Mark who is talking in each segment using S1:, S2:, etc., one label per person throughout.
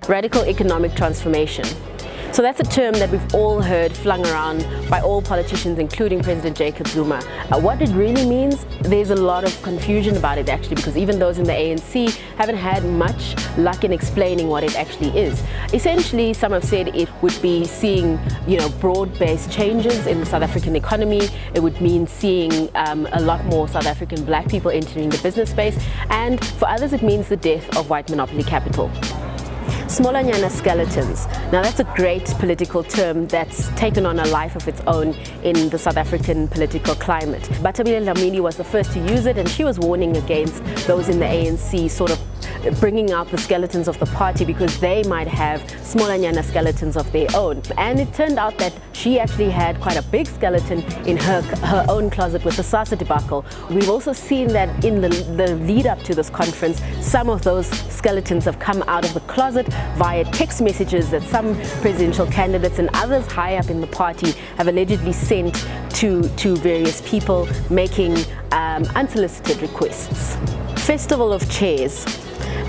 S1: Radical economic transformation. So that's a term that we've all heard flung around by all politicians, including President Jacob Zuma. What it really means, there's a lot of confusion about it actually, because even those in the ANC haven't had much luck in explaining what it actually is. Essentially, some have said it would be seeing, broad-based changes in the South African economy. It would mean seeing a lot more South African black people entering the business space, and for others it means the death of white monopoly capital. Smallanyana skeletons. Now that's a great political term that's taken on a life of its own in the South African political climate. But Abigail was the first to use it, and she was warning against those in the ANC sort of bringing out the skeletons of the party because they might have Smallanyana skeletons of their own. And it turned out that she actually had quite a big skeleton in her own closet with the SASA debacle. We've also seen that in the lead up to this conference, some of those skeletons have come out of the closet via text messages that some presidential candidates and others high up in the party have allegedly sent to various people making unsolicited requests. Festival of Chairs.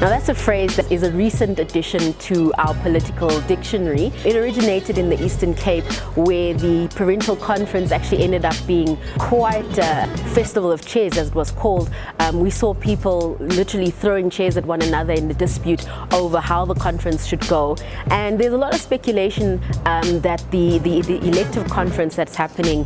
S1: Now that's a phrase that is a recent addition to our political dictionary. It originated in the Eastern Cape, where the provincial conference actually ended up being quite a festival of chairs, as it was called. We saw people literally throwing chairs at one another in the dispute over how the conference should go. And there's a lot of speculation that the elective conference that's happening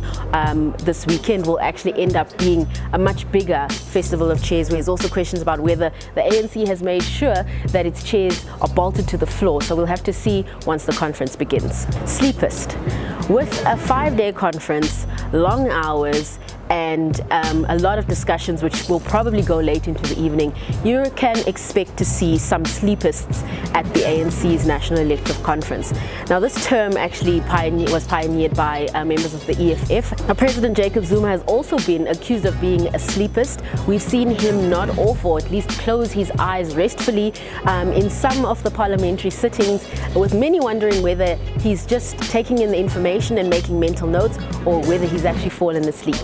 S1: this weekend will actually end up being a much bigger festival of chairs. There's also questions about whether the ANC has made sure that its chairs are bolted to the floor, so we'll have to see once the conference begins. Sleepist. With a 5-day conference, long hours, and a lot of discussions which will probably go late into the evening, you can expect to see some sleepists at the ANC's National Elective Conference. Now this term actually was pioneered by members of the EFF. Now President Jacob Zuma has also been accused of being a sleepist. We've seen him nod off, or at least close his eyes restfully in some of the parliamentary sittings, with many wondering whether he's just taking in the information and making mental notes, or whether he's actually fallen asleep.